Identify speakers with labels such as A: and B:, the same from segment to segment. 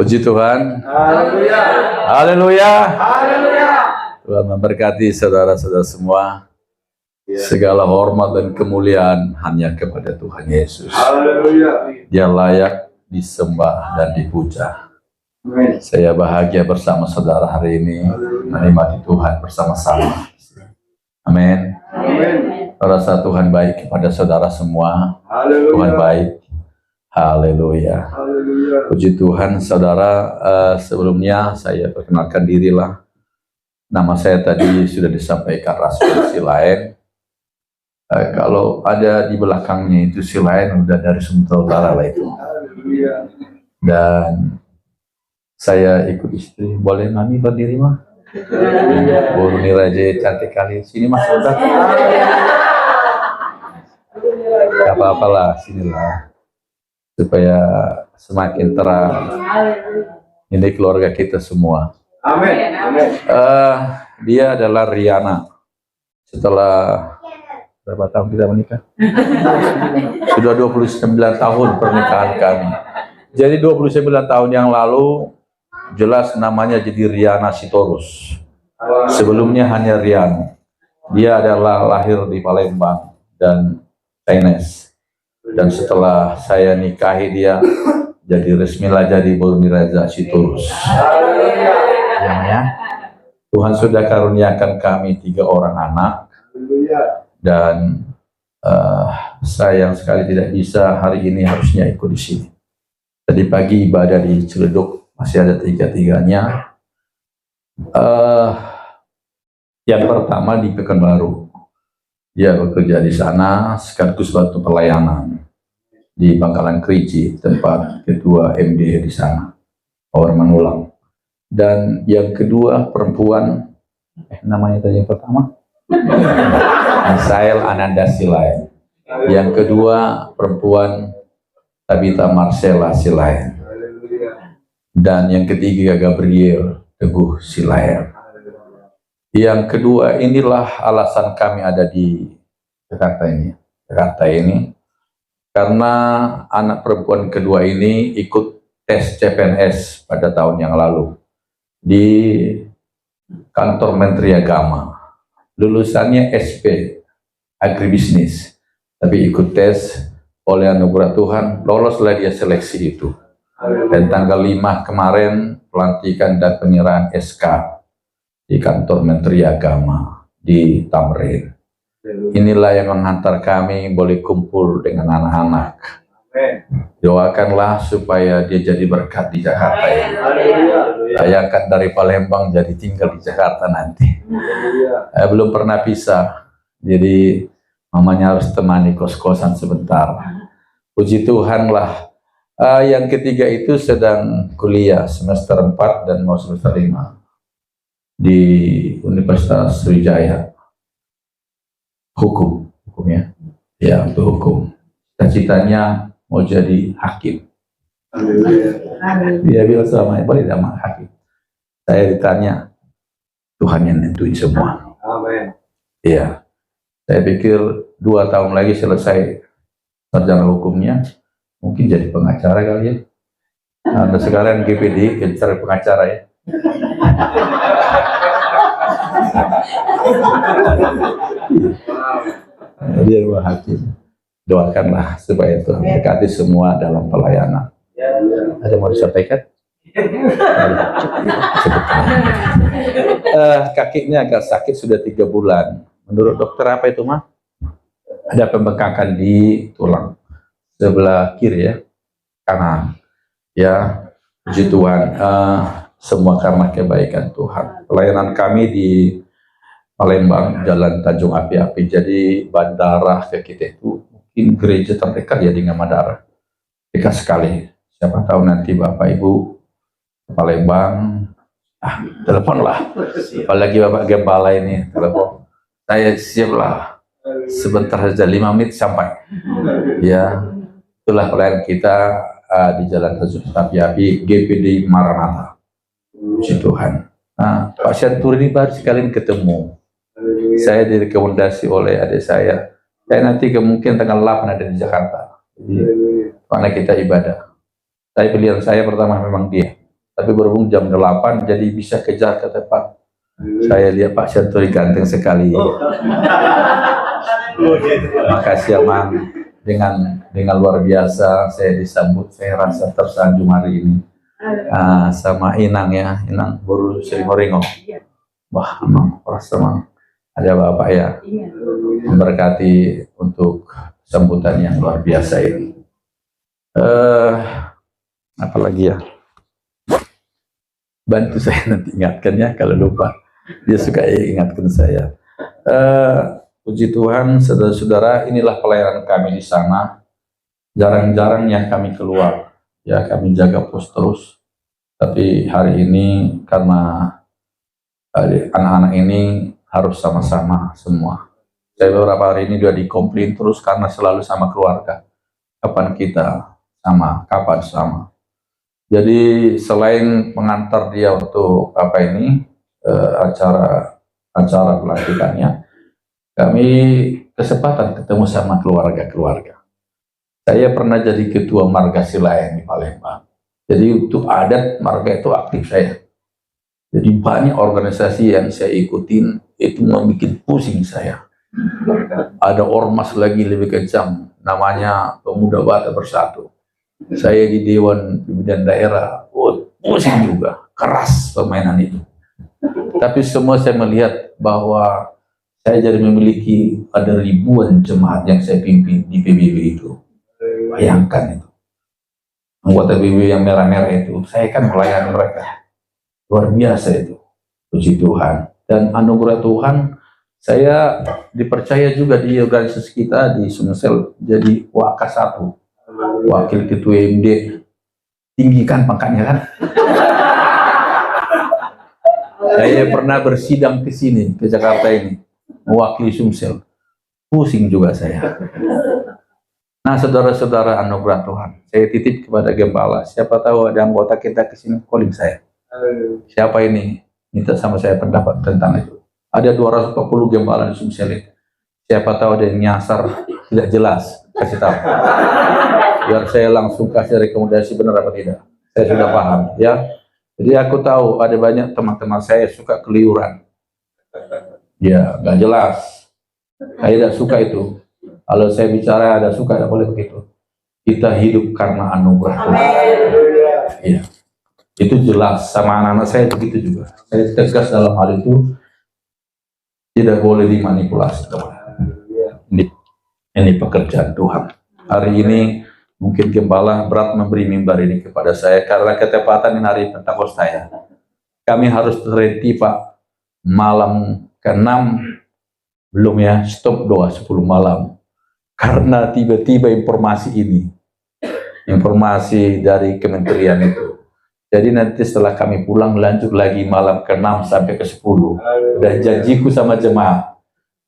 A: Puji Tuhan.
B: Haleluya.
A: Haleluya.
B: Haleluya.
A: Tuhan memberkati saudara-saudara semua. Segala hormat dan kemuliaan hanya kepada Tuhan Yesus.
B: Haleluya.
A: Dia layak disembah dan dipuja.
B: Amin.
A: Saya bahagia bersama saudara hari ini menikmati Tuhan bersama-sama. Amin.
B: Amin.
A: Rasa Tuhan baik kepada saudara semua.
B: Haleluya.
A: Tuhan baik. Haleluya.
B: Haleluya.
A: Puji Tuhan, saudara. Sebelumnya saya perkenalkan dirilah. Nama saya tadi sudah disampaikan Rasul Silaen. Kalau ada di belakangnya itu Silaen udah dari Sumatera Utara lah itu.
B: Haleluya.
A: Dan saya ikut istri. Boleh mami berdiri mah? Bu Runi Raja cantik kali. Sini mas, udah. Gak apa-apalah, sinilah. Supaya semakin terang. Ini keluarga kita semua.
B: Amin. Amin.
A: Dia adalah Riana. Setelah berapa tahun kita menikah? Sudah 29 tahun pernikahan kami. Jadi 29 tahun yang lalu jelas namanya jadi Riana Sitorus. Sebelumnya hanya Rian. Dia adalah lahir di Palembang dan Chinese. Dan setelah saya nikahi dia, jadi resmilah jadi Burni Raja Sitorus. Ya. Tuhan sudah karuniakan kami 3 orang anak. Dan sayang sekali tidak bisa hari ini harusnya ikut di sini. Tadi pagi ibadah di Ciledug masih ada 3-3-nya. Yang pertama di Pekanbaru. Dia bekerja di sana sekaligus bantu pelayanan di Bangkalan Kerinci, tempat ketua MD di sana, Power Manulang. Dan yang kedua perempuan, namanya tadi yang pertama, Ansael Ananda Silaen. Yang kedua perempuan Tabita Marcella Silaen. Dan yang ketiga Gabriel Teguh Silaen. Yang kedua, inilah alasan kami ada di Jakarta ini. Karena anak perempuan kedua ini ikut tes CPNS pada tahun yang lalu di kantor Menteri Agama. Lulusannya SP, agribisnis, tapi ikut tes oleh anugerah Tuhan, loloslah dia seleksi itu. Dan tanggal 5 kemarin pelantikan dan penyerahan SK di kantor Menteri Agama di Tamrin. Inilah yang menghantar kami boleh kumpul dengan anak-anak. Doakanlah supaya dia jadi berkat di Jakarta ini. Bayangkan dari Palembang jadi tinggal di Jakarta nanti. Belum pernah pisah, jadi mamanya harus temani kos-kosan sebentar. Puji Tuhan lah. Yang ketiga itu sedang kuliah semester 4 dan mau semester 5 di Universitas Sriwijaya. Hukumnya, ya untuk hukum. Cita-citanya mau jadi hakim. Dia bilang selama ini boleh sama hakim. Saya ditanya, Tuhan yang nentuin semua.
B: Amin.
A: Iya. Saya pikir 2 tahun lagi selesai sarjana hukumnya, mungkin jadi pengacara kali ya. Nah, sekarang GPD cari pengacara ya. Dia hakim. Doakanlah supaya Tuhan berkati semua dalam pelayanan. Ada mau disampaikan? Kakinya agak sakit sudah 3 bulan. Menurut dokter apa itu mah? Ada pembengkakan di tulang sebelah kiri ya, kanan. Ya, puji Tuhan. Semua karena kebaikan Tuhan. Pelayanan kami di Palembang, Jalan Tanjung Api-Api. Jadi bandara ke kita itu mungkin gereja terdekat ya dengan Madara. Dekat sekali. Siapa tahu nanti Bapak Ibu Palembang, teleponlah. Apalagi Bapak Gembala ini, telepon. Saya siaplah. Sebentar saja 5 menit sampai. Ya, itulah pelayanan kita di Jalan Tanjung Api-Api, GPD Maranatha. Puji Tuhan. Nah, Pak Syanturi ini baru sekalian ketemu. Saya direkomendasi oleh adik saya. Saya nanti kemungkinan tanggal 8 ada di Jakarta. Jadi, karena kita ibadah. Saya pilihan saya pertama memang dia. tapi berhubung jam 8 jadi bisa kejar ke tempat. Saya lihat Pak Syanturi ganteng sekali. Makasih Amang, dengan luar biasa saya disambut, saya rasa tersanjung hari ini. Sama Inang ya, Inang Boru Sri Moringo. Wah, emang rasa emang ada Bapak ya, memberkati untuk sambutan yang luar biasa ini. Apalagi ya, bantu saya nanti ingatkan ya kalau lupa. Dia suka ingatkan saya. Puji Tuhan, saudara-saudara, inilah pelayanan kami di sana. Jarang-jarang yang kami keluar, ya kami jaga pos terus. Tapi hari ini karena anak-anak ini harus sama-sama semua. Saya beberapa hari ini juga dikomplain terus karena selalu sama keluarga. Kapan kita sama, kapan sama. Jadi selain mengantar dia untuk acara pelantikannya, kami kesempatan ketemu sama keluarga-keluarga. Saya pernah jadi ketua marga Silayan di Palembang. Jadi untuk adat marga itu aktif saya. Jadi banyak organisasi yang saya ikutin itu membuat pusing saya. Ada ormas lagi lebih kencang, namanya Pemuda Batak Bersatu. Saya di Dewan Pimpinan Daerah, pusing juga, keras permainan itu. Tapi semua saya melihat bahwa saya jadi memiliki ada ribuan jemaat yang saya pimpin di PBB itu. Bayangkan itu. Anggota PBB yang merah-merah itu, saya kan melayani mereka. Luar biasa itu. Puji Tuhan. Dan anugerah Tuhan, saya dipercaya juga di organisasi kita di Sumsel jadi Waka 1. Wakil Ketua MD. Tinggi kan pangkatnya kan? Saya pernah bersidang ke sini, ke Jakarta ini. Mewakili Sumsel. Pusing juga saya. Nah, saudara-saudara anugerah Tuhan, saya titip kepada gembala. Siapa tahu ada anggota kita ke sini calling saya. Siapa ini? Minta sama saya pendapat tentang itu. Ada 240 gembala di Sumsel itu. Siapa tahu ada yang nyasar tidak jelas, kasih tahu. Biar saya langsung kasih rekomendasi benar apa tidak. Saya sudah paham, ya. Jadi aku tahu ada banyak teman-teman saya suka keliuran. Ya, nggak jelas. Saya tidak suka itu. Kalau saya bicara ada suka, tidak boleh begitu. Kita hidup karena anugerah Tuhan. Ya. Itu jelas, sama anak-anak saya begitu juga. Saya tegas dalam hal itu, tidak boleh dimanipulasi. Ini pekerjaan Tuhan. Hari ini mungkin gembala berat memberi mimbar ini kepada saya karena ketepatan ini hari Pentakosta ya. Kami harus terhenti Pak malam ke-6 belum ya, stop doa 10 malam. Karena tiba-tiba informasi ini, informasi dari kementerian itu. Jadi nanti setelah kami pulang lanjut lagi malam ke-6 sampai ke-10. Dan janjiku sama jemaah,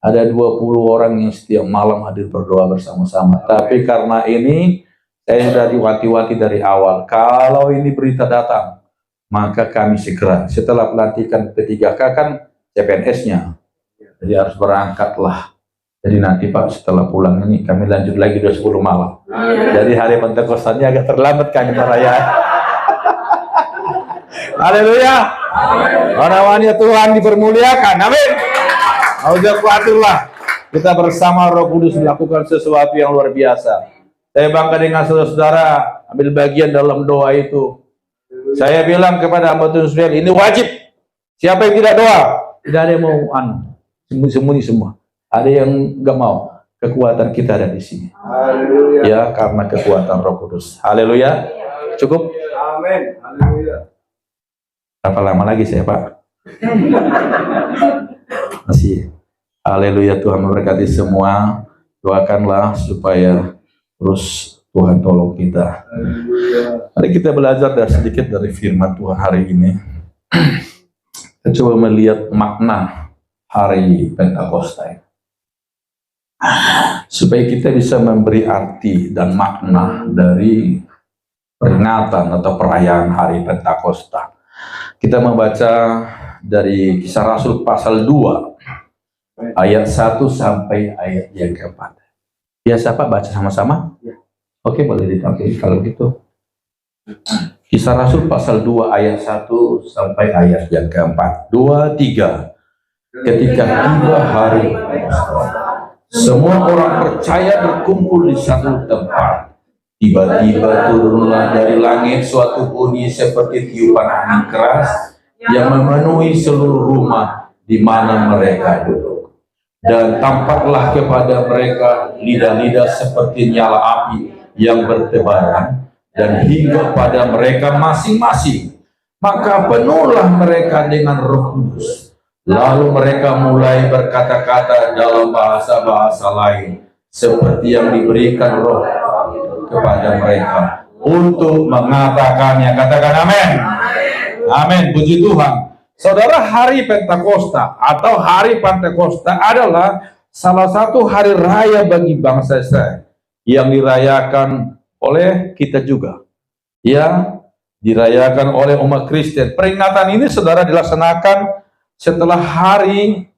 A: ada 20 orang yang setiap malam hadir berdoa bersama-sama. Tapi karena ini, saya sudah diwati-wati dari awal. Kalau ini berita datang, maka kami segera. Setelah pelantikan P3K kan CPNS-nya. Jadi harus berangkatlah. Jadi nanti Pak setelah pulang ini kami lanjut lagi 10 malam. Jadi hari Pentakostannya agak terlambat kami merayaan. Haleluya. Orang-orangnya Tuhan dipermuliakan. Amin. Jangan khawatirlah. Kita bersama Roh Kudus melakukan sesuatu yang luar biasa. Saya bangga dengan saudara-saudara ambil bagian dalam doa itu. Saya bilang kepada hamba Tuhan sekalian, ini wajib. Siapa yang tidak doa? Tidak ada yang mau sembunyi semua. Ada yang nggak mau. Kekuatan kita ada di sini. Haleluya. Ya, karena kekuatan Roh Kudus. Haleluya. Cukup?
B: Amin. Haleluya.
A: Berapa lama lagi saya, Pak? Masih. Haleluya, Tuhan memberkati semua. Doakanlah supaya terus Tuhan tolong kita. Mari kita belajar sedikit dari firman Tuhan hari ini. Kita coba melihat makna hari Pentakosta. Supaya kita bisa memberi arti dan makna dari peringatan atau perayaan hari Pentakosta. Kita membaca dari Kisah Rasul pasal 2 ayat 1 sampai ayat yang keempat. Biasa Pak baca sama-sama? Ya. Oke, boleh ditampilkan kalau gitu. Kisah Rasul pasal 2 ayat 1 sampai ayat yang keempat. 2, 3. Ketika tiba hari Pesta, semua orang percaya berkumpul di satu tempat. Tiba-tiba turunlah dari langit suatu bunyi seperti tiupan angin keras yang memenuhi seluruh rumah di mana mereka duduk. Dan tampaklah kepada mereka lidah-lidah seperti nyala api yang bertebaran, dan hingga pada mereka masing-masing. Maka penuhlah mereka dengan Roh Kudus. Lalu mereka mulai berkata-kata dalam bahasa-bahasa lain, seperti yang diberikan Roh kepada mereka untuk mengatakannya. Katakan amin. Amin. Puji Tuhan. Saudara, hari Pentakosta atau hari Pentakosta adalah salah satu hari raya bagi bangsa Israel yang dirayakan oleh kita juga, yang dirayakan oleh umat Kristen. Peringatan ini, saudara, dilaksanakan setelah hari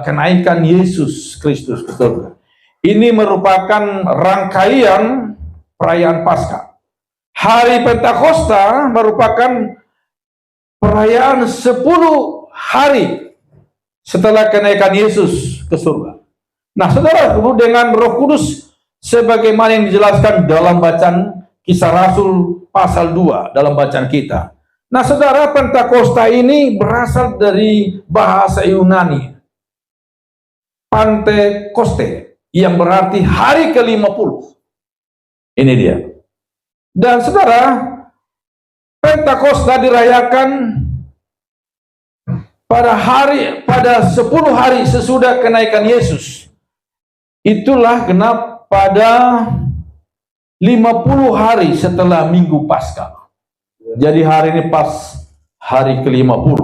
A: kenaikan Yesus Kristus ke surga. Ini merupakan rangkaian perayaan Paskah. Hari Pentakosta merupakan perayaan 10 hari setelah kenaikan Yesus ke surga. Nah, saudara, dengan Roh Kudus sebagaimana yang dijelaskan dalam bacaan Kisah Rasul pasal 2 dalam bacaan kita. Nah, saudara, Pentakosta ini berasal dari bahasa Yunani Pentekoste, yang berarti hari ke-50. Ini dia. Dan saudara, Pentakosta dirayakan pada 10 hari sesudah kenaikan Yesus. Itulah genap pada 50 hari setelah Minggu Paskah. Jadi hari ini pas hari ke-50.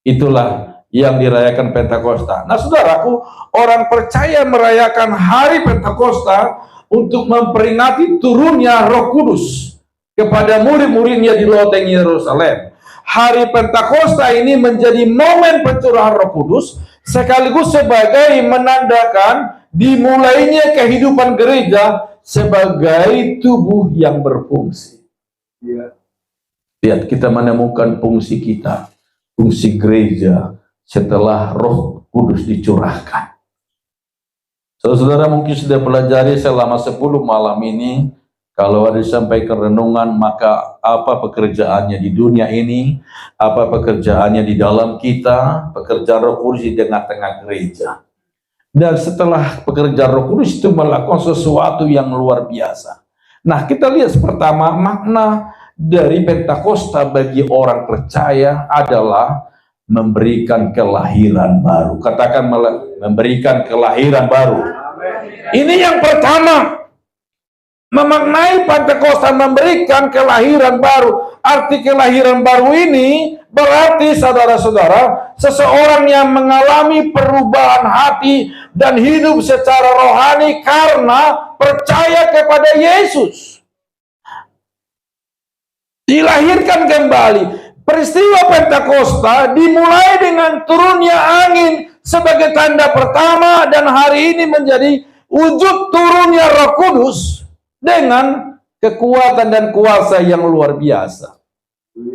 A: Itulah yang dirayakan Pentakosta. Nah, saudaraku, orang percaya merayakan hari Pentakosta untuk memperingati turunnya Roh Kudus kepada murid-muridnya di loteng Yerusalem. Hari Pentakosta ini menjadi momen pencurahan Roh Kudus, sekaligus sebagai menandakan dimulainya kehidupan gereja sebagai tubuh yang berfungsi. Lihat, kita menemukan fungsi kita, fungsi gereja setelah Roh Kudus dicurahkan. Saudara mungkin sudah pelajari selama 10 malam ini, kalau ada disampaikan renungan, maka apa pekerjaannya di dunia ini, apa pekerjaannya di dalam kita, pekerjaan Roh Kudus di tengah-tengah gereja. Dan setelah pekerjaan Roh Kudus itu melakukan sesuatu yang luar biasa. Nah, kita lihat pertama, makna dari Pentakosta bagi orang percaya adalah memberikan kelahiran baru. Katakan memberikan kelahiran baru. Ini yang pertama. Memaknai Pentakosta memberikan kelahiran baru. Arti kelahiran baru ini berarti, saudara-saudara, seseorang yang mengalami perubahan hati dan hidup secara rohani karena percaya kepada Yesus. Dilahirkan kembali. Peristiwa Pentakosta dimulai dengan turunnya angin sebagai tanda pertama, dan hari ini menjadi wujud turunnya Roh Kudus dengan kekuatan dan kuasa yang luar biasa.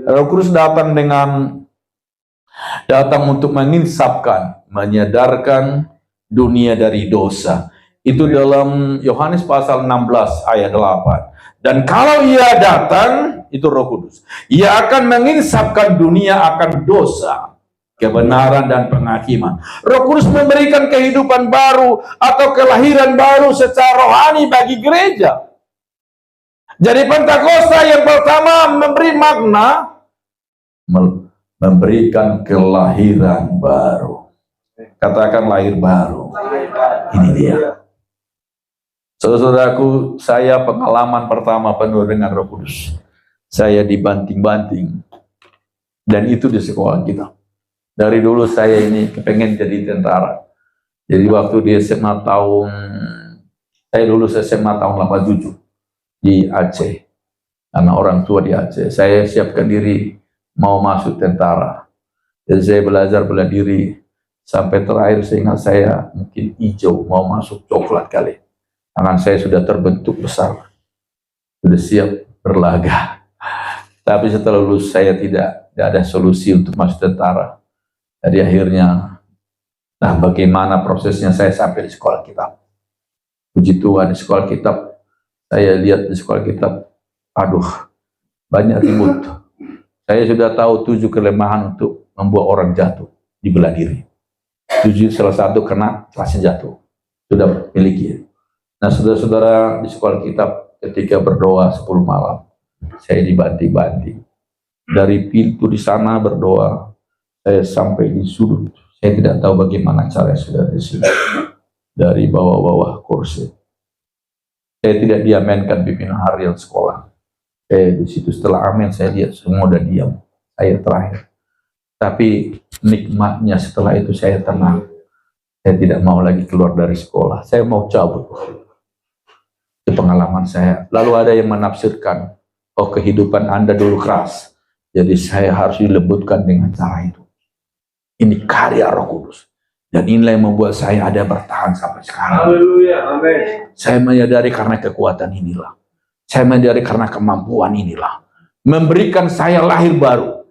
A: Roh Kudus datang untuk menginsapkan, menyadarkan dunia dari dosa. Itu dalam Yohanes pasal 16 ayat 8. Dan kalau ia datang, itu Roh Kudus, ia akan menginsapkan dunia akan dosa, kebenaran, dan penghakiman. Roh Kudus memberikan kehidupan baru atau kelahiran baru secara rohani bagi gereja. Jadi Pentakosta yang pertama memberi makna memberikan kelahiran baru. Katakan lahir baru. Ini dia. Saudaraku, saya pengalaman pertama penuh dengan Roh Kudus. Saya dibanting-banting. Dan itu di sekolah kita. Dari dulu saya ini kepengen jadi tentara. Jadi waktu di SMA saya lulus SMA tahun 87 di Aceh. Karena orang tua di Aceh. Saya siapkan diri mau masuk tentara. Jadi saya belajar bela diri. Sampai terakhir seingat saya mungkin hijau, mau masuk coklat kali. Tangan saya sudah terbentuk besar. Sudah siap berlaga. Tapi setelah lulus saya tidak ada solusi untuk masuk tentara. Jadi akhirnya, nah bagaimana prosesnya saya sampai di sekolah kitab. Puji Tuhan, di sekolah kitab, saya lihat di sekolah kitab, aduh, banyak ribut. Saya sudah tahu 7 kelemahan untuk membuat orang jatuh di bela diri. 7 salah satu kena kelasnya jatuh. Sudah miliki. Nah, saudara-saudara di sekolah kitab ketika berdoa 10 malam, saya dibanting-banting. Dari pintu di sana berdoa, saya sampai di sudut. Saya tidak tahu bagaimana cara saudara di sini. Dari bawah-bawah kursi. Saya tidak diamenkan pimpinan harian sekolah. Saya di situ setelah amin, saya lihat semua udah diam. Saya terakhir. Tapi nikmatnya setelah itu saya tenang. Saya tidak mau lagi keluar dari sekolah. Saya mau cabut. Itu pengalaman saya. Lalu ada yang menafsirkan, oh kehidupan Anda dulu keras, jadi saya harus dilembutkan dengan cara itu. Ini karya Roh Kudus. Dan inilah yang membuat saya ada bertahan sampai sekarang.
B: Haleluya, amin.
A: Saya menyadari karena kekuatan inilah. Saya menyadari karena kemampuan inilah. Memberikan saya lahir baru.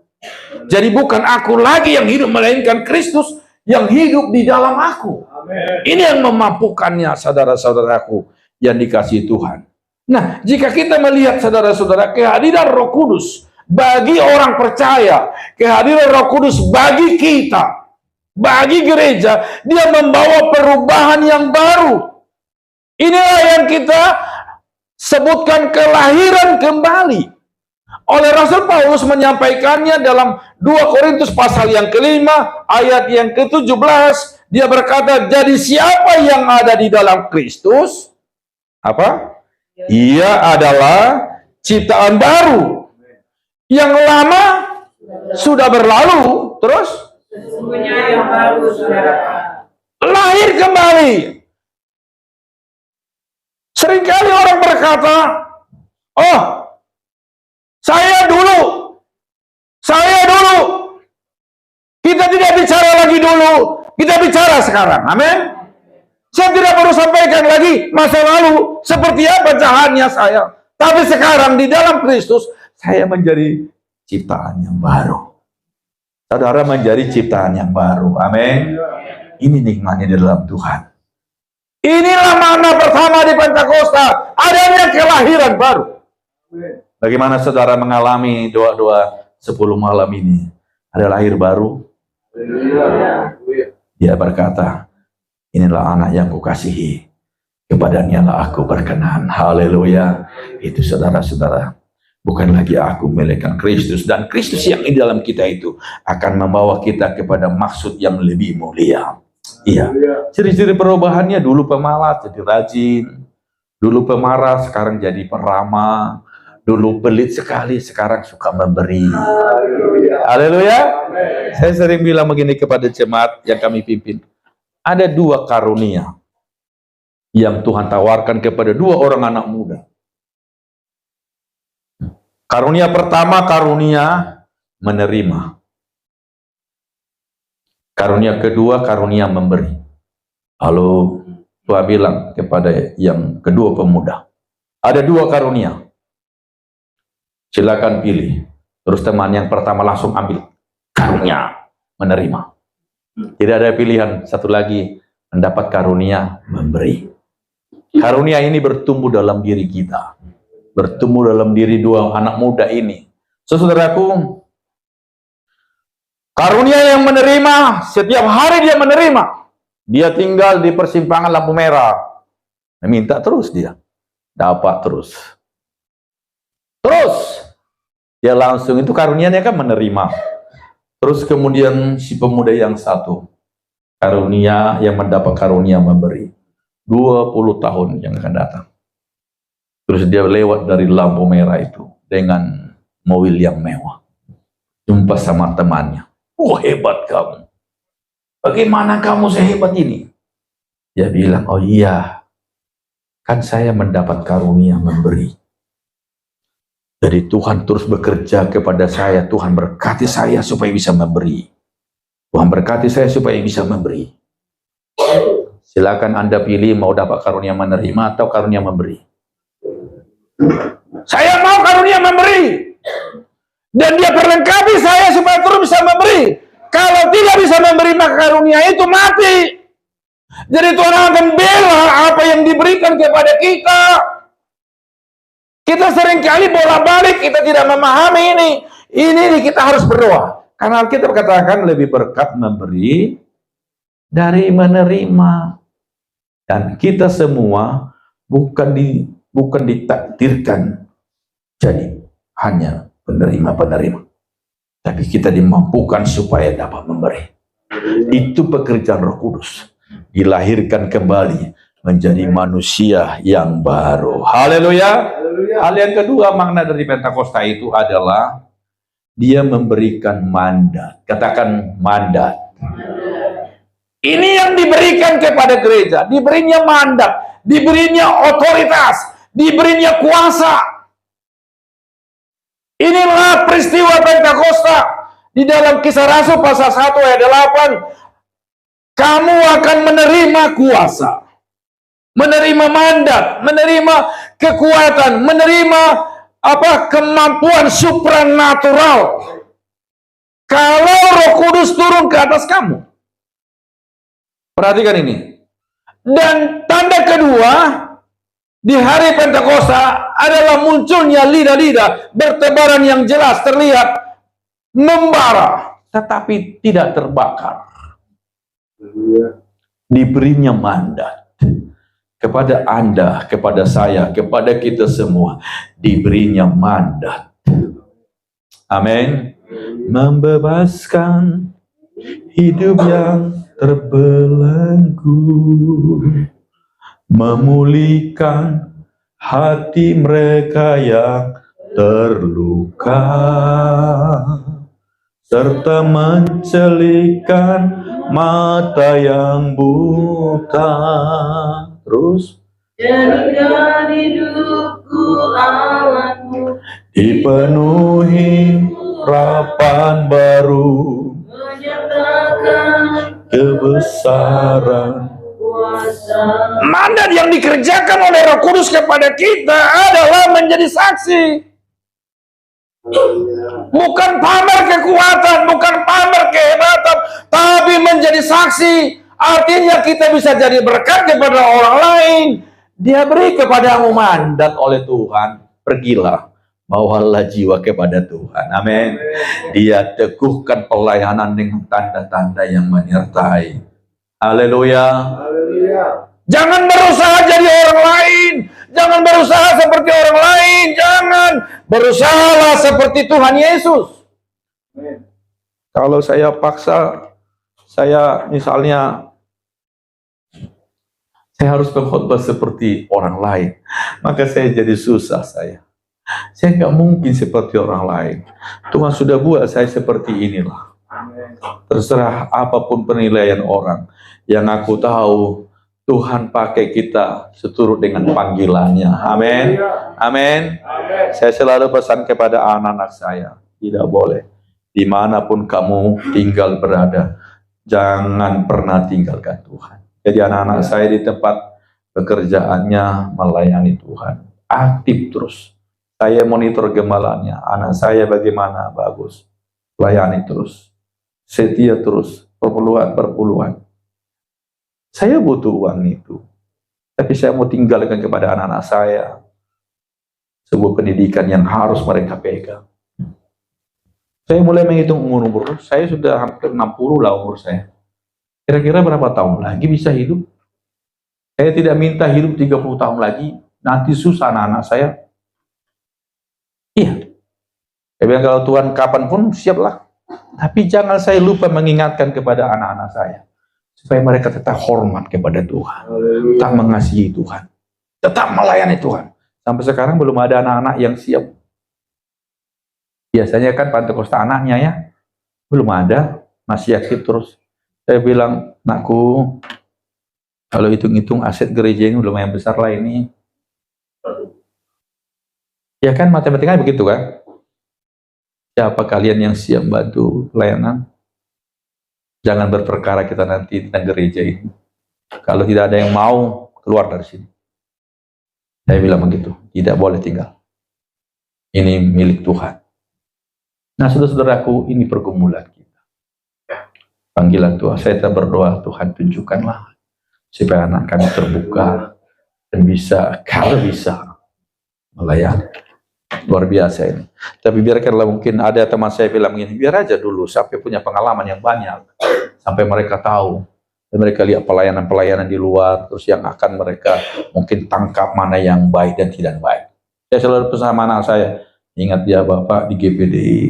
A: Jadi bukan aku lagi yang hidup, melainkan Kristus yang hidup di dalam aku.
B: Amin.
A: Ini yang memampukannya, saudara-saudaraku yang dikasihi Tuhan. Nah, jika kita melihat saudara-saudara kehadiran Roh Kudus bagi orang percaya, kehadiran Roh Kudus bagi kita, bagi gereja, dia membawa perubahan yang baru. Inilah yang kita sebutkan kelahiran kembali. Oleh Rasul Paulus menyampaikannya dalam 2 Korintus pasal yang ke-5 ayat yang ke-17. Dia berkata, jadi siapa yang ada di dalam Kristus? Apa? Ia adalah ciptaan baru. Yang lama sudah berlalu, terus
B: Sesungguhnya yang baru sudah datang.
A: lahir kembali. Seringkali orang berkata, oh, saya dulu. Kita tidak bicara lagi dulu, kita bicara sekarang. Amin. Saya tidak perlu sampaikan lagi masa lalu seperti apa jahatnya saya. Tapi sekarang di dalam Kristus, saya menjadi ciptaan yang baru. Saudara menjadi ciptaan yang baru. Amin. Ini nikmatnya di dalam Tuhan. Inilah makna pertama di Pentakosta, adanya kelahiran baru. Bagaimana saudara mengalami doa-doa 10 malam ini? Ada lahir baru? Dia berkata, inilah anak yang kukasihi, kepadanya lah aku berkenan. Haleluya. Itu saudara-saudara, bukan lagi aku, melainkan Kristus. Dan Kristus yang di dalam kita itu akan membawa kita kepada maksud yang lebih mulia. Iya. Ciri-ciri perubahannya, dulu pemalas jadi rajin, dulu pemarah sekarang jadi peramah, dulu pelit sekali sekarang suka memberi. Haleluya. Saya sering bilang begini kepada jemaat yang kami pimpin, ada 2 karunia yang Tuhan tawarkan kepada 2 orang anak muda. Karunia pertama, karunia menerima. Karunia kedua, karunia memberi. Lalu Tuhan bilang kepada yang kedua pemuda, ada 2 karunia. Silakan pilih. Terus teman yang pertama langsung ambil karunia menerima. Tidak ada pilihan. Satu lagi, mendapat karunia memberi. Karunia ini bertumbuh dalam diri kita. Bertumbuh dalam diri 2 anak muda ini. Saudaraku, karunia yang menerima, setiap hari dia menerima. Dia tinggal di persimpangan lampu merah. Minta terus dia. Dapat terus. Terus. Dia langsung, itu karunianya kan menerima. Terus kemudian si pemuda yang satu. Karunia yang mendapat karunia memberi. 20 tahun yang akan datang. Terus dia lewat dari lampu merah itu. Dengan mobil yang mewah. Jumpa sama temannya. Oh, hebat kamu. Bagaimana kamu sehebat ini? Dia bilang, oh iya, kan saya mendapat karunia memberi. Jadi Tuhan terus bekerja kepada saya. Tuhan berkati saya supaya bisa memberi. Tuhan berkati saya supaya bisa memberi. Silakan Anda pilih mau dapat karunia menerima atau karunia memberi. Saya mau karunia memberi. Dan dia perlengkapi saya supaya terus bisa memberi. Kalau tidak bisa memberi, maka karunia itu mati. Jadi Tuhan akan bela apa yang diberikan kepada kita. Kita seringkali bolak-balik, kita tidak memahami ini. Ini kita harus berdoa. Karena kita katakan lebih berkat memberi dari menerima. Dan kita semua bukan ditakdirkan jadi hanya penerima-penerima. Tapi kita dimampukan supaya dapat memberi. Itu pekerjaan Roh Kudus. Dilahirkan kembali menjadi manusia yang baru. Haleluya. Hal yang kedua, makna dari Pentakosta itu adalah dia memberikan mandat. Katakan mandat. Ini yang diberikan kepada gereja. Diberinya mandat. Diberinya otoritas. Diberinya kuasa. Inilah peristiwa Pentakosta. Di dalam Kisah Rasul pasal 1 ayat 8. Kamu akan menerima kuasa. Menerima mandat. Menerima kekuatan. Menerima kemampuan supranatural. Kalau Roh Kudus turun ke atas kamu. Perhatikan ini. Dan tanda kedua di hari Pentakosta adalah munculnya lidah-lidah bertebaran yang jelas terlihat membara tetapi tidak terbakar. Diberinya mandat kepada Anda, kepada saya, kepada kita semua, diberinya mandat. Amin. Membebaskan hidup yang terbelenggu, memulihkan hati mereka yang terluka, serta mencelikan mata yang buta. Terus, jadikan hidupku alatmu, dipenuhi harapan baru, menyatakan kebesaran kuasa. Mandat yang dikerjakan oleh Roh Kudus kepada kita adalah menjadi saksi. Bukan pamer kekuatan, bukan pamer kehebatan, tapi menjadi saksi. Artinya kita bisa jadi berkat kepada orang lain. Dia beri kepadamu mandat oleh Tuhan. Pergilah, bawalah jiwa kepada Tuhan. Amin. Dia teguhkan pelayanan dengan tanda-tanda yang menyertai. Haleluya. Jangan berusaha jadi orang lain. Jangan berusaha seperti orang lain. Jangan. Berusahalah seperti Tuhan Yesus. Kalau saya paksa, saya misalnya, saya harus berkhotbah seperti orang lain, maka saya jadi susah saya. Saya nggak mungkin seperti orang lain. Tuhan sudah buat saya seperti inilah. Terserah apapun penilaian orang. Yang aku tahu, Tuhan pakai kita seturut dengan panggilannya. Amin. Amin. Saya selalu pesan kepada anak-anak saya, tidak boleh. Dimanapun kamu tinggal berada, jangan pernah tinggalkan Tuhan. Jadi anak-anak saya di tempat pekerjaannya melayani Tuhan. Aktif terus. Saya monitor gembalanya. Anak saya bagaimana? Bagus. Layani terus. Setia terus. Perpuluhan. Saya butuh uang itu. Tapi saya mau tinggalkan kepada anak-anak saya sebuah pendidikan yang harus mereka pegang. Saya mulai menghitung umur. Saya sudah hampir 60 lah umur saya. Kira-kira berapa tahun lagi bisa hidup? Saya tidak minta hidup 30 tahun lagi. Nanti susah anak-anak saya. Iya. Saya bilang kalau Tuhan kapan pun siaplah. Tapi jangan saya lupa mengingatkan kepada anak-anak saya. Supaya mereka tetap hormat kepada Tuhan. Tetap mengasihi Tuhan. Tetap melayani Tuhan. Sampai sekarang belum ada anak-anak yang siap. Biasanya kan Pentakosta anaknya ya. Belum ada. Masih aktif terus. Saya bilang, nakku, kalau hitung-hitung aset gereja ini lumayan besar lah ini. Ya kan, matematikanya begitu kan? Siapa kalian yang siap bantu pelayanan? Jangan berperkara kita nanti tentang gereja ini. Kalau tidak ada yang mau, keluar dari sini. Saya bilang begitu, tidak boleh tinggal. Ini milik Tuhan. Nah, saudara-saudaraku, ini pergumulan kita. Panggilan Tuhan, saya berdoa, Tuhan tunjukkanlah supaya anak kami terbuka dan bisa, kalau bisa melayani. Luar biasa ini. Tapi biarkanlah, mungkin ada teman saya bilang begini, biar aja dulu sampai punya pengalaman yang banyak, sampai mereka tahu, dan mereka lihat pelayanan-pelayanan di luar, terus yang akan mereka mungkin tangkap mana yang baik dan tidak baik. Saya selalu pesan sama anak saya, ingat ya Bapak di GPDI,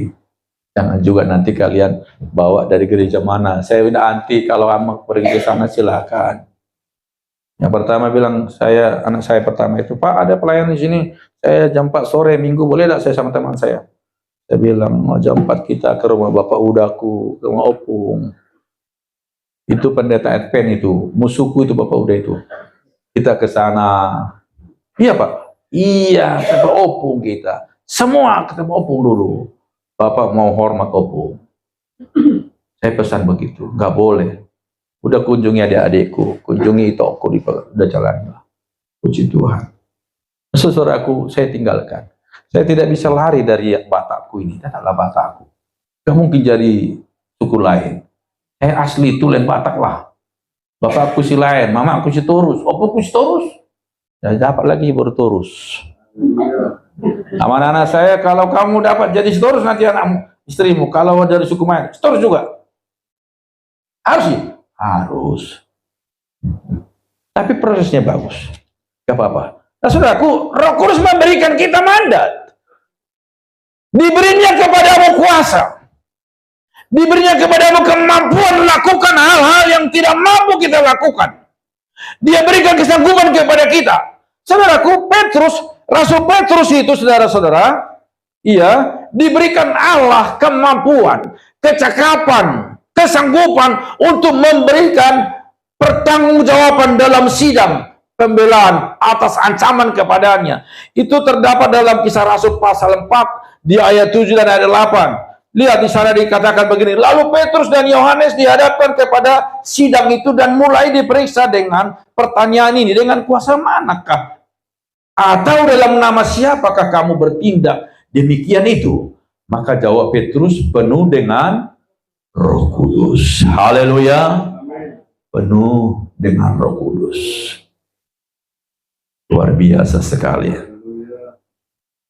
A: jangan juga nanti kalian bawa dari gereja mana. Saya udah anti, kalau kamu pergi ke sana silakan. Yang pertama bilang, anak saya pertama itu, Pak ada pelayanan di sini, saya jam 4 sore minggu, boleh tak saya sama teman saya? Saya bilang, jam 4 kita ke rumah Bapak Udaku, ke rumah Opung. Itu pendeta Advent itu, musuhku itu Bapak Uda itu. Kita ke sana. Iya Pak? Iya, ketemu Opung kita. Semua ketemu Opung dulu. Bapak mau hormat Opung. Saya pesan begitu, nggak boleh. Udah kunjungi adik-adikku, kunjungi toko, udah jalan. Puji Tuhan. Saudaraku, saya tinggalkan. Saya tidak bisa lari dari Batakku ini. Tetaplah Batakku. Gak mungkin jadi suku lain. Saya asli Tulen Batak lah. Bapakku si lain, mamaku si Torus, opoku si Torus. Ya dapat lagi baru Torus. Anak-anak saya, kalau kamu dapat jadi si Torus nanti anakmu, istrimu. Kalau dari suku lain, si Torus juga. Harus sih. Harus. Tapi prosesnya bagus. Gak apa-apa. Nah saudaraku, Roh Kudus memberikan kita mandat. Diberinya kepadamu kuasa. Diberinya kepadamu kemampuan melakukan hal-hal yang tidak mampu kita lakukan. Dia berikan kesanggupan kepada kita. Saudaraku, Rasul Petrus itu saudara-saudara, ia diberikan Allah kemampuan, kecakapan, kesanggupan untuk memberikan pertanggungjawaban dalam sidang pembelaan atas ancaman kepadanya. Itu terdapat dalam Kisah Rasul pasal 4 di ayat 7 dan ayat 8. Lihat di sana dikatakan begini, lalu Petrus dan Yohanes dihadapkan kepada sidang itu dan mulai diperiksa dengan pertanyaan ini, dengan kuasa manakah? Atau dalam nama siapakah kamu bertindak demikian itu? Maka jawab Petrus, penuh dengan Roh Kudus. Haleluya. Penuh dengan Roh Kudus. Luar biasa sekali.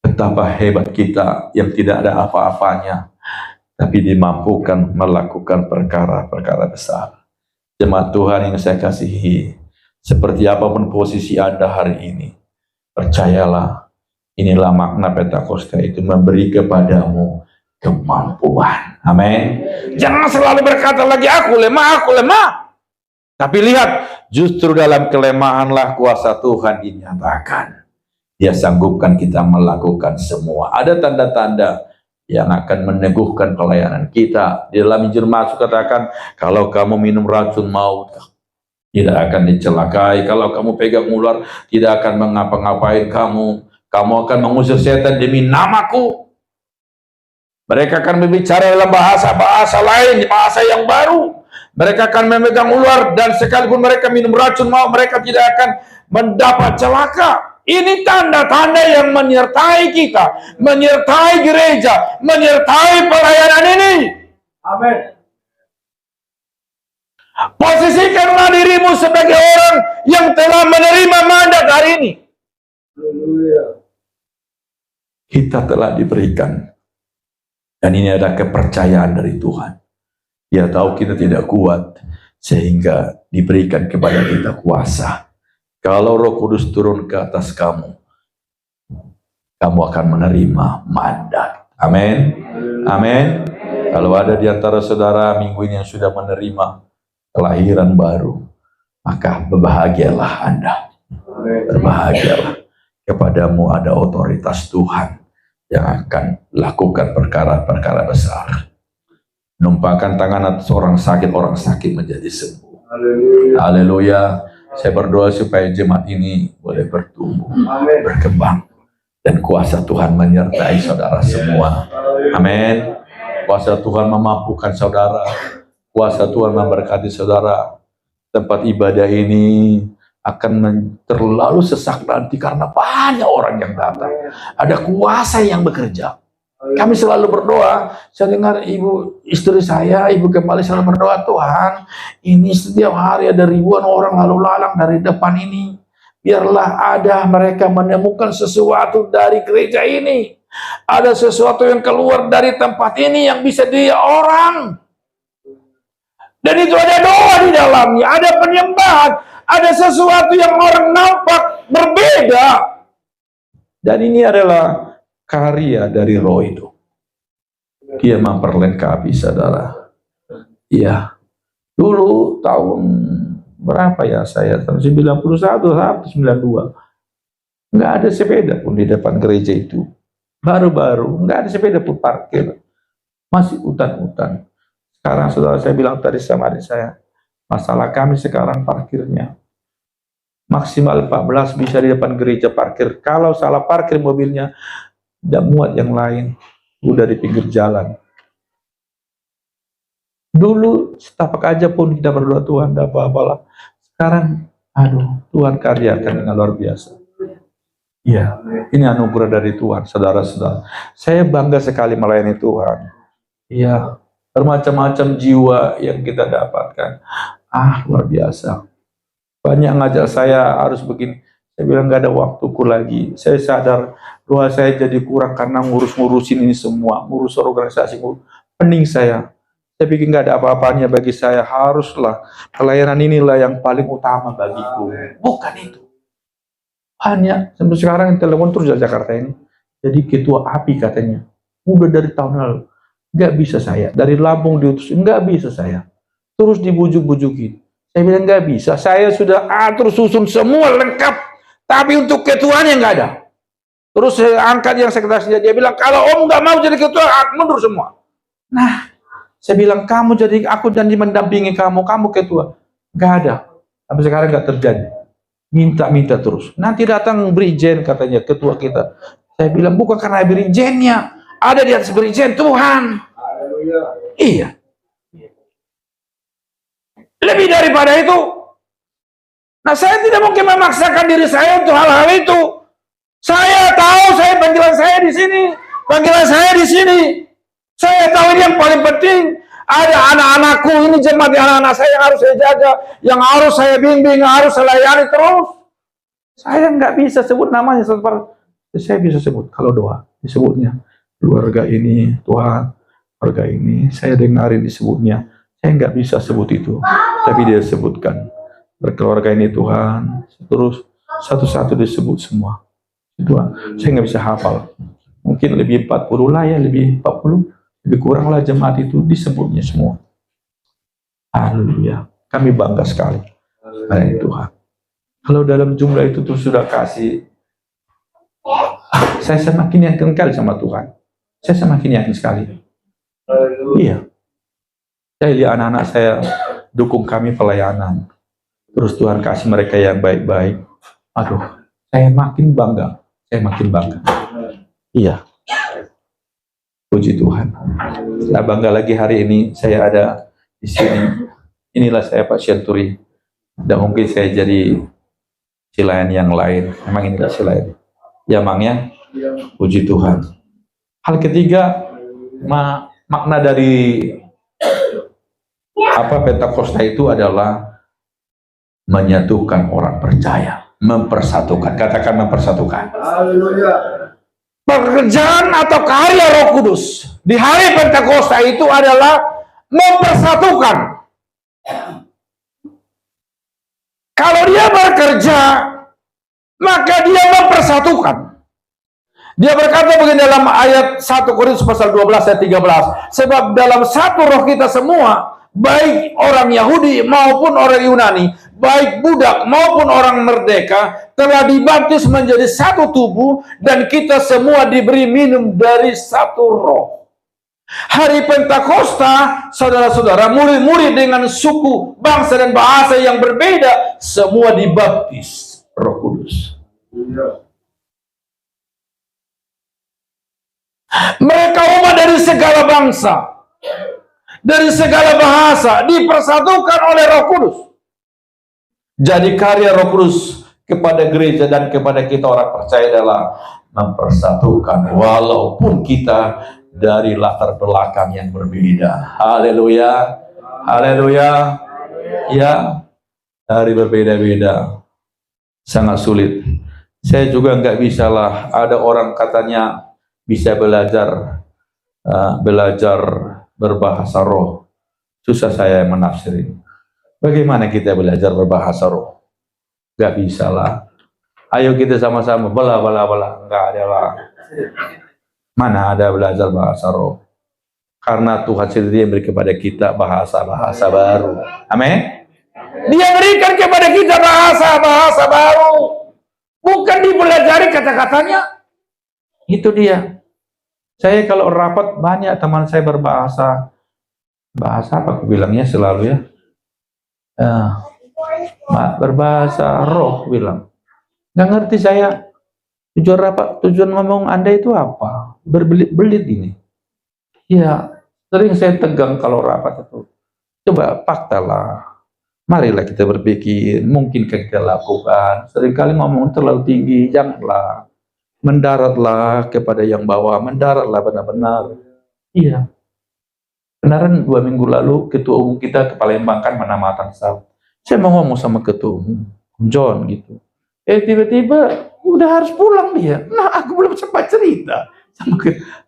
A: Betapa hebat kita yang tidak ada apa-apanya, tapi dimampukan melakukan perkara-perkara besar. Jemaat Tuhan yang saya kasihi, seperti apapun posisi Anda hari ini, percayalah, inilah makna Pentakosta itu, memberi kepadamu kemampuan. Amin. Jangan selalu berkata lagi, aku lemah. Tapi lihat, justru dalam kelemahanlah kuasa Tuhan dinyatakan. Dia sanggupkan kita melakukan semua. Ada tanda-tanda yang akan meneguhkan pelayanan kita. Di dalam Injil Mazmur katakan, kalau kamu minum racun maut, tidak akan dicelakai. Kalau kamu pegang ular, tidak akan mengapa-ngapain kamu. Kamu akan mengusir setan demi namaku. Mereka akan berbicara dalam bahasa-bahasa lain, bahasa yang baru. Mereka akan memegang ular, dan sekalipun mereka minum racun maut, mereka tidak akan mendapat celaka. Ini tanda-tanda yang menyertai kita, menyertai gereja, menyertai pelayanan ini.
B: Amin.
A: Posisikanlah dirimu sebagai orang yang telah menerima mandat hari ini.
B: Haleluya.
A: Kita telah diberikan, dan ini adalah kepercayaan dari Tuhan. Dia tahu kita tidak kuat, sehingga diberikan kepada kita kuasa. Kalau Roh Kudus turun ke atas kamu, kamu akan menerima mandat. Amin. Amin. Kalau ada di antara saudara minggu ini yang sudah menerima kelahiran baru, maka berbahagialah Anda. Berbahagialah. Kepadamu ada otoritas Tuhan yang akan lakukan perkara-perkara besar. Numpahkan tangan atas orang sakit menjadi sembuh.
B: Haleluya.
A: Haleluya. Saya berdoa supaya jemaat ini boleh bertumbuh, berkembang, dan kuasa Tuhan menyertai saudara semua. Amin. Kuasa Tuhan memampukan saudara, kuasa Tuhan memberkati saudara. Tempat ibadah ini akan terlalu sesak nanti karena banyak orang yang datang. Ada kuasa yang bekerja. Kami selalu berdoa. Saya dengar istri saya, ibu kembali selalu berdoa, Tuhan, ini setiap hari ada ribuan orang lalu lalang dari depan ini. Biarlah ada mereka menemukan sesuatu dari gereja ini. Ada sesuatu yang keluar dari tempat ini yang bisa dia orang. Dan itu ada doa di dalamnya, ada penyembahan, ada sesuatu yang orang nampak berbeda. Dan ini adalah karya dari roh itu. Dia memperlengkapi, saudara. Iya. Dulu tahun berapa ya saya? Tahun 91 sampai 92. Nggak ada sepeda pun di depan gereja itu. Baru-baru, nggak ada sepeda pun parkir. Masih hutan-hutan. Sekarang saudara, saya bilang tadi sama adik saya, masalah kami sekarang parkirnya. Maksimal 14 bisa di depan gereja parkir. Kalau salah parkir mobilnya, tidak muat yang lain. Udah di pinggir jalan. Dulu setapak aja pun kita berdoa, Tuhan, tidak apa-apalah. Sekarang, aduh, Tuhan karyakan dengan luar biasa. Iya, ini anugerah dari Tuhan, saudara-saudara. Saya bangga sekali melayani Tuhan. Iya, bermacam-macam jiwa yang kita dapatkan. Luar biasa. Banyak ngajak saya harus begini. Saya bilang nggak ada waktuku lagi. Saya sadar doa saya jadi kurang karena ngurus-ngurusin ini semua. Ngurus organisasi, pening saya. Saya pikir nggak ada apa-apanya bagi saya. Haruslah pelayanan inilah yang paling utama bagiku. Bukan itu. Hanya sampai sekarang yang telepon terus dari Jakarta ini. Jadi ketua API katanya. Udah dari tahun lalu. Nggak bisa saya. Dari Lampung diutus. Nggak bisa saya. Terus dibujuk-bujukin. Saya bilang nggak bisa. Saya sudah atur susun semua lengkap. Tapi untuk ketuanya nggak ada. Terus saya angkat yang sekretarisnya. Dia bilang kalau om nggak mau jadi ketua, mundur semua. Nah, saya bilang kamu jadi, aku janji mendampingi kamu. Kamu ketua. Nggak ada. Sampai sekarang nggak terjadi. Minta-minta terus. Nanti datang Brigjen katanya ketua kita. Saya bilang bukan karena Brigjennya. Ada di atas Brigjen Tuhan. Iya. Lebih daripada itu. Nah, saya tidak mungkin memaksakan diri saya untuk hal-hal itu. Saya tahu panggilan saya di sini. Panggilan saya di sini. Saya tahu ini yang paling penting. Ada anak-anakku, ini jemaat anak-anak saya yang harus saya jaga, yang harus saya bimbing, yang harus saya layani terus. Saya nggak bisa sebut namanya. Saya bisa sebut kalau doa disebutnya keluarga ini, Tuhan, keluarga ini. Saya dengarin disebutnya. Saya nggak bisa sebut itu, tapi dia sebutkan berkeluarga ini Tuhan. Terus satu-satu disebut semua. Tuhan, saya nggak bisa hafal. Mungkin lebih 40 lah ya, lebih 40. Lebih kurang lah jemaat itu disebutnya semua. Haleluya. Kami bangga sekali. Baik Tuhan. Kalau dalam jumlah itu tuh sudah kasih, saya semakin yakin sekali sama Tuhan. Saya semakin yakin sekali. Iya. Saya lihat anak-anak saya dukung kami pelayanan. Terus Tuhan kasih mereka yang baik-baik. Aduh, saya makin bangga. Saya makin bangga. Iya. Puji Tuhan. Saya bangga lagi hari ini saya ada di sini. Inilah saya Pak Syanturi. Dan mungkin saya jadi silayan yang lain. Memang inilah silayan. Ya Mang ya. Puji Tuhan. Hal ketiga, makna dari Pentakosta itu adalah menyatukan orang percaya, mempersatukan. Katakan mempersatukan.
B: Haleluya.
A: Pekerjaan atau karya Roh Kudus di hari Pentakosta itu adalah mempersatukan. Kalau dia bekerja, maka dia mempersatukan. Dia berkata begini dalam ayat 1 Korintus pasal 12 ayat 13. Sebab dalam satu roh kita semua, baik orang Yahudi maupun orang Yunani, baik budak maupun orang merdeka, telah dibaptis menjadi satu tubuh, dan kita semua diberi minum dari satu roh. Hari Pentakosta, saudara-saudara, murid-murid dengan suku, bangsa, dan bahasa yang berbeda, semua dibaptis Roh Kudus. Mereka umat dari segala bangsa, dari segala bahasa, dipersatukan oleh Roh Kudus. Jadi karya Roh Kudus kepada gereja dan kepada kita orang percaya adalah mempersatukan. Walaupun kita dari latar belakang yang berbeda. Haleluya. Haleluya. Ya, dari berbeda-beda. Sangat sulit. Saya juga nggak bisa lah. Ada orang katanya bisa belajar berbahasa roh. Susah saya menafsiri. Bagaimana kita belajar berbahasa roh? Nggak bisa lah. Ayo kita sama-sama bela. Nggak ada lah. Mana ada belajar bahasa roh? Karena Tuhan sendiri yang beri kepada kita bahasa-bahasa baru. Amin. Dia berikan kepada kita bahasa-bahasa baru. Bukan dipelajari kata-katanya. Itu dia. Saya kalau rapat banyak teman saya berbahasa. Bahasa apa aku bilangnya selalu ya? Berbahasa roh bilang. Nggak ngerti saya. Tujuan rapat, tujuan ngomong Anda itu apa? Berbelit-belit ini. Ya, sering saya tegang kalau rapat itu. Coba fakta lah. Marilah kita berpikir, mungkinkah kita lakukan. Seringkali ngomong terlalu tinggi, janganlah. Mendaratlah kepada yang bawah, mendaratlah benar-benar. Iya. Benaran 2 minggu lalu, ketua umum kita ke Palembang kan menamakan saya. Saya mau ngomong sama ketua umum, John gitu. Tiba-tiba udah harus pulang dia. Nah, aku belum sempat cerita.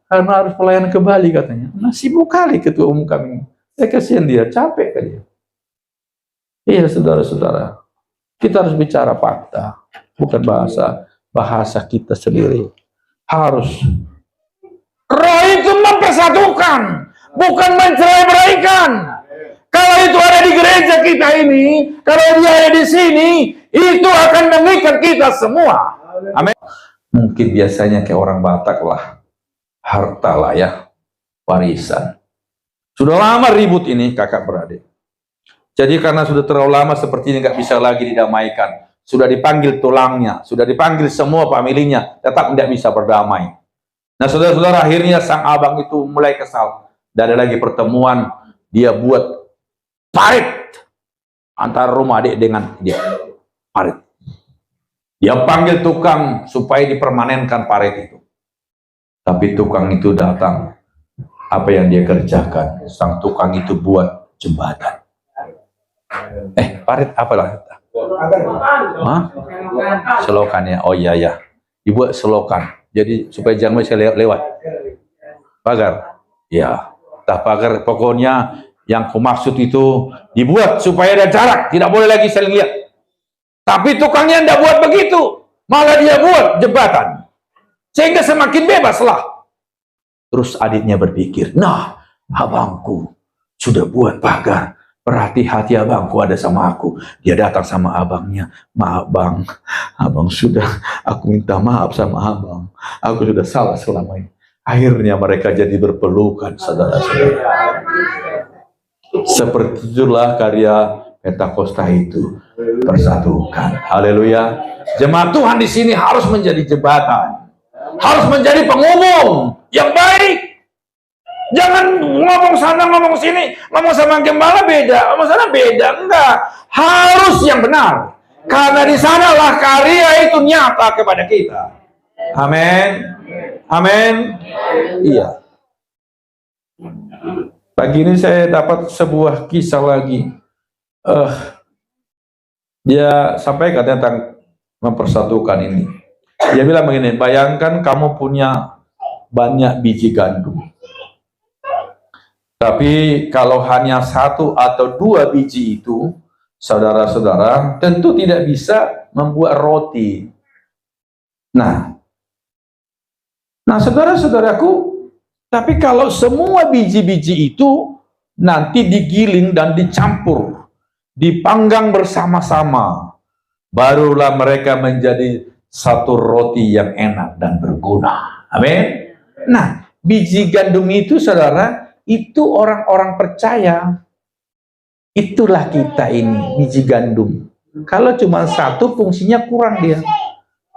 A: Karena harus pelayanan ke Bali katanya. Nah, sibuk kali ketua umum kami. Saya kasihan dia, capek kan dia. Iya, saudara-saudara, kita harus bicara fakta, bukan bahasa kita sendiri. Harus. Roh itu mempersatukan, bukan mencerai-beraikan. Kalau itu ada di gereja kita ini, kalau dia ada di sini, itu akan mengikat kita semua. Amin. Mungkin biasanya kayak orang Batak lah, harta lah ya, warisan. Sudah lama ribut ini kakak beradik. Jadi karena sudah terlalu lama seperti ini nggak bisa lagi didamaikan. Sudah dipanggil tulangnya, sudah dipanggil semua familinya, tetap tidak bisa berdamai. Nah saudara-saudara, akhirnya sang abang itu mulai kesal. Dan ada lagi pertemuan, dia buat parit antara rumah adik dengan dia. Parit. Dia panggil tukang supaya dipermanenkan parit itu. Tapi tukang itu datang. Apa yang dia kerjakan? Sang tukang itu buat jembatan. Parit apalah? Selokan ya. Oh iya ya. Dibuat selokan. Jadi supaya jangan bisa lewat. Pagar. Ya. Entah pagar. Pokoknya yang aku maksud itu dibuat supaya ada jarak. Tidak boleh lagi saling lihat. Tapi tukangnya tidak buat begitu. Malah dia buat jembatan. Sehingga semakin bebas lah. Terus adiknya berpikir, nah abangku sudah buat pagar. Berarti hati abangku ada sama aku. Dia datang sama abangnya. Maaf bang, abang sudah, aku minta maaf sama abang. Aku sudah salah selama ini. Akhirnya mereka jadi berpelukan, saudara-saudara. Seperti itulah karya Pentakosta itu persatukan. Haleluya. Jemaat Tuhan di sini harus menjadi jembatan. Harus menjadi penghubung yang baik. Jangan ngomong sana, ngomong sini, ngomong sama gembala beda, ngomong sana beda, enggak. Harus yang benar. Karena di sanalah karya itu nyata kepada kita. Amin. Amin. Iya. Pagi ini saya dapat sebuah kisah lagi. Dia sampaikan tentang mempersatukan ini. Dia bilang begini, bayangkan kamu punya banyak biji gandum. Tapi kalau hanya 1 atau 2 biji itu, saudara-saudara, tentu tidak bisa membuat roti. Nah saudara-saudaraku, tapi kalau semua biji-biji itu nanti digiling dan dicampur, dipanggang bersama-sama, barulah mereka menjadi satu roti yang enak dan berguna. Amin. Nah, biji gandum itu saudara, itu orang-orang percaya. Itulah kita ini, biji gandum. Kalau cuma 1 fungsinya kurang dia.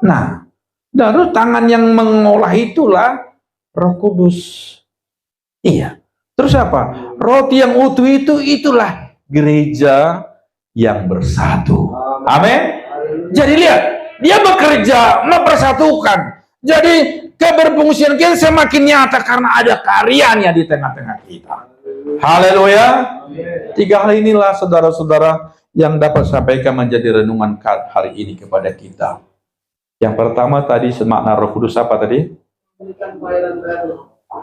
A: Nah, lalu tangan yang mengolah itulah Roh Kudus. Iya. Terus apa? Roti yang utuh itulah gereja yang bersatu. Amin. Jadi lihat, dia bekerja mempersatukan. Jadi keberfungsian kita semakin nyata karena ada karyanya di tengah-tengah kita. Haleluya. 3 hal inilah saudara-saudara yang dapat sampaikan menjadi renungan hari ini kepada kita. Yang pertama tadi semakna Roh Kudus apa tadi?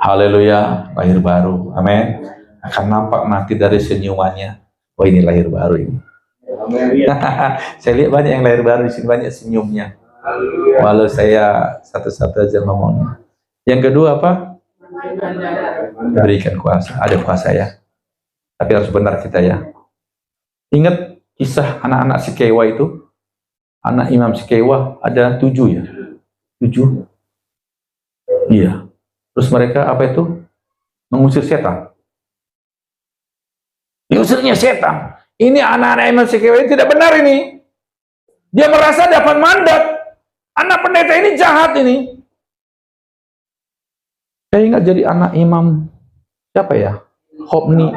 A: Haleluya, lahir baru. Amin. Akan nampak nanti dari senyumannya. Oh, ini lahir baru ini. Saya lihat banyak yang lahir baru di sini, banyak senyumnya. Walau saya satu-satu aja ngomongnya. Yang kedua apa? Diberikan kuasa. Ada kuasa ya. Tapi harus benar kita ya. Ingat kisah anak-anak Sikewa itu? Anak Imam Sikewa ada 7 ya? 7? Iya. Terus mereka apa itu? Mengusir setan. Diusirnya setan. Ini anak-anak Imam Sikewa ini tidak benar ini. Dia merasa dapat mandat. Anak pendeta ini jahat ini. Saya ingat jadi anak imam siapa ya? Hopni.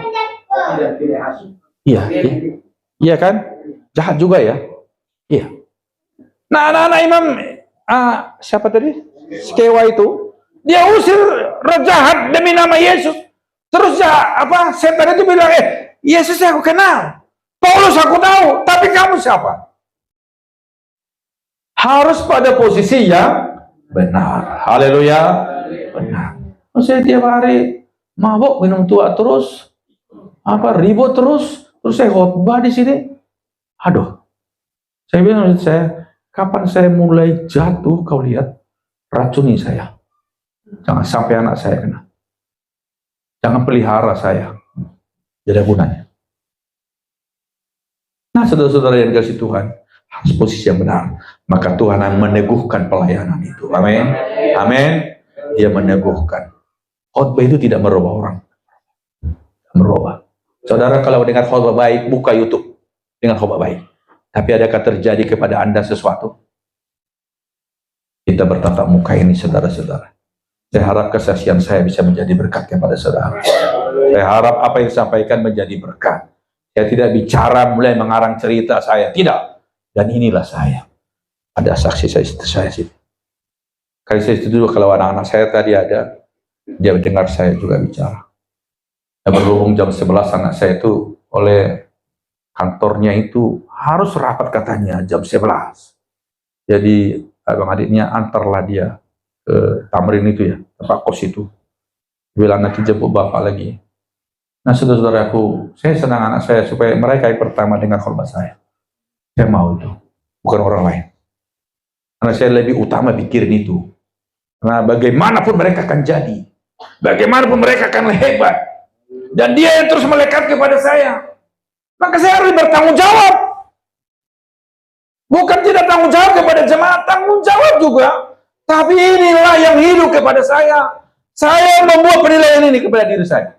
A: Iya, iya kan? Jahat juga ya? Iya. Nah, anak-anak imam siapa tadi? Sikewa itu, dia usir roh jahat demi nama Yesus. Terus setan itu bilang, Yesus aku kenal. Paulus aku tahu, tapi kamu siapa? Harus pada posisi yang benar. Haleluya. Benar. Saya tiap hari mabok, minum tua terus, ribut terus saya khotbah di sini. Aduh. Saya bilang kapan saya mulai jatuh, kau lihat, racuni saya. Jangan sampai anak saya kena. Jangan pelihara saya. Jadi gunanya. Nah, saudara-saudara yang dikasihi Tuhan, harus posisi yang benar. Maka Tuhan akan meneguhkan pelayanan itu. Amin. Amin. Dia meneguhkan. Khotbah itu tidak merubah orang. Merubah. Saudara kalau dengar khotbah baik, buka YouTube dengan khotbah baik. Tapi adakah terjadi kepada Anda sesuatu? Kita bertatap muka ini, saudara-saudara. Saya harap kesaksian saya bisa menjadi berkat kepada saudara. Saya harap apa yang disampaikan menjadi berkat. Saya tidak bicara mulai mengarang cerita saya. Tidak. Dan inilah saya. Ada saksi saya sini. Kali saya setuju kalau anak-anak saya tadi ada, dia mendengar saya juga bicara. Dan berhubung jam 11 anak saya itu oleh kantornya itu harus rapat katanya jam 11. Jadi abang adiknya antarlah dia ke Tamrin itu ya, tempat kos itu. Bilang nanti jemput bapak lagi. Nah, saudara-saudaraku, saya senang anak saya supaya mereka yang pertama dengar khotbah saya. Saya mau itu, bukan orang lain. Karena saya lebih utama pikirin itu. Karena bagaimanapun mereka akan jadi, bagaimanapun mereka akan hebat, dan dia yang terus melekat kepada saya, maka saya harus bertanggung jawab. Bukan tidak tanggung jawab kepada jemaat, tanggung jawab juga. Tapi inilah yang hidup kepada saya. Saya membuat penilaian ini kepada diri saya.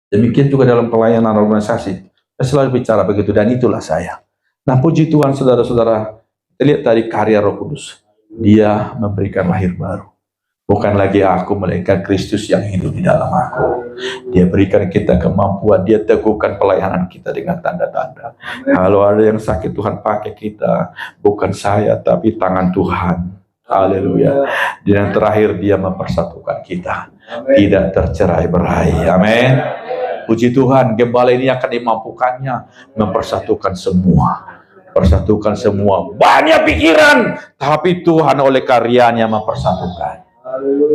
A: Demikian juga dalam pelayanan organisasi. Saya selalu bicara begitu, dan itulah saya. Nah, puji Tuhan, saudara-saudara, kita lihat tadi karya Roh Kudus. Dia memberikan lahir baru. Bukan lagi aku, melainkan Kristus yang hidup di dalam aku. Dia berikan kita kemampuan, dia teguhkan pelayanan kita dengan tanda-tanda. Kalau ada yang sakit, Tuhan pakai kita. Bukan saya, tapi tangan Tuhan. Haleluya. Dan yang terakhir, dia mempersatukan kita. Tidak tercerai-berai. Amin. Puji Tuhan, gembala ini akan dimampukannya mempersatukan semua. Persatukan semua. Banyak pikiran, tapi Tuhan oleh karyanya mempersatukan.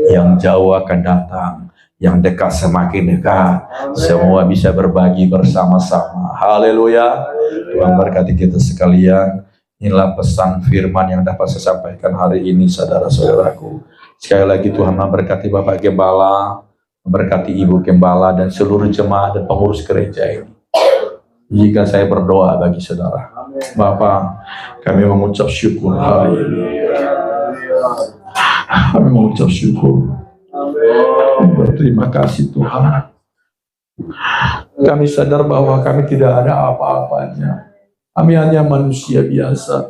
A: Yang jauh akan datang, yang dekat semakin dekat. Semua bisa berbagi bersama-sama. Haleluya. Tuhan berkati kita sekalian. Inilah pesan firman yang dapat saya sampaikan hari ini, saudara-saudaraku. Sekali lagi Tuhan memberkati Bapak Gembala, memberkati Ibu Gembala, dan seluruh jemaat dan pengurus gereja ini. Jika saya berdoa bagi saudara, Bapak, kami mengucap syukur hari ini. Kami mengucap syukur. Berterima kasih Tuhan. Kami sadar bahwa kami tidak ada apa-apanya. Kami hanya manusia biasa.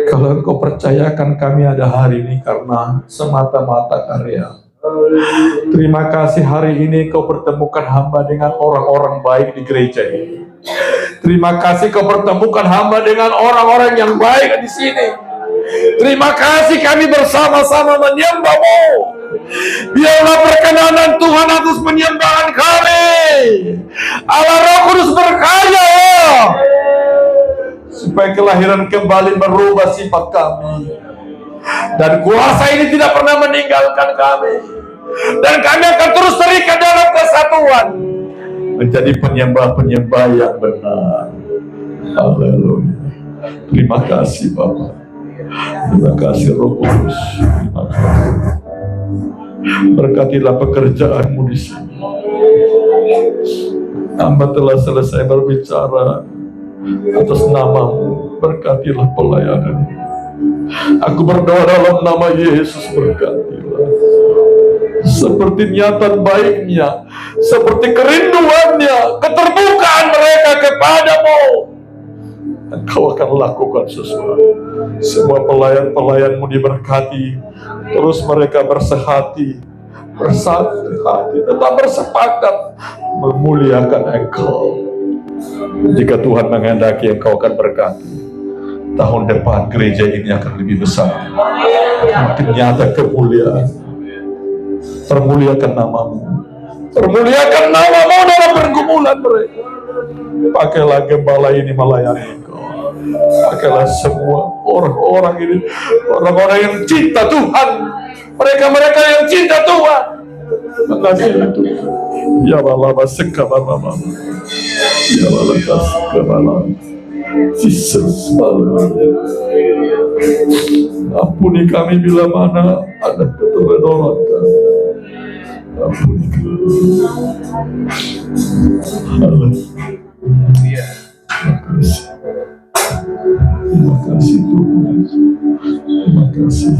A: Kalau Engkau percayakan kami ada hari ini karena semata-mata karya. Terima kasih hari ini Kau pertemukan hamba dengan orang-orang baik di gereja ini. Terima kasih Kau pertemukan hamba dengan orang-orang yang baik di sini. Terima kasih kami bersama-sama menyembah-Mu. Biarlah perkenanan Tuhan atas penyembahan kami. Allah Roh Kudus berkarya ya. Supaya kelahiran kembali merubah sifat kami. Dan kuasa ini tidak pernah meninggalkan kami. Dan kami akan terus terikat dalam kesatuan. Menjadi penyembah-penyembah yang benar. Haleluya. Terima kasih Bapak. Terima kasih Roh Kudus. Terima kasih. Berkatilah pekerjaan-Mu di sini. Hamba telah selesai berbicara atas nama-Mu. Berkatilah pelayanan. Aku berdoa dalam nama Yesus, berkatilah. Seperti niatan baiknya, seperti kerinduannya, keterbukaan mereka kepadamu, Engkau akan lakukan sesuatu. Semua pelayan-pelayan-Mu diberkati. Terus mereka bersehati, bersatu hati, tetap bersepakat memuliakan Engkau. Jika Tuhan menghendaki, Engkau akan berkati. Tahun depan gereja ini akan lebih besar, makin nyata kemuliaan. Permuliakan nama-Mu, permuliakan nama-Mu dalam pergumulan mereka. Pakailah gembala ini melayani Engkau. Pakailah semua orang-orang ini, orang-orang yang cinta Tuhan, mereka-mereka yang cinta Tuhan. Mengasihi Tuhan. Ya Allah, sekabarama. Ya Allah, sekabarama. Jesus, ampuni kami bila mana ada keteledoran kami. Ampuni kami. Haleluya. Terima kasih Tuhan. Terima kasih.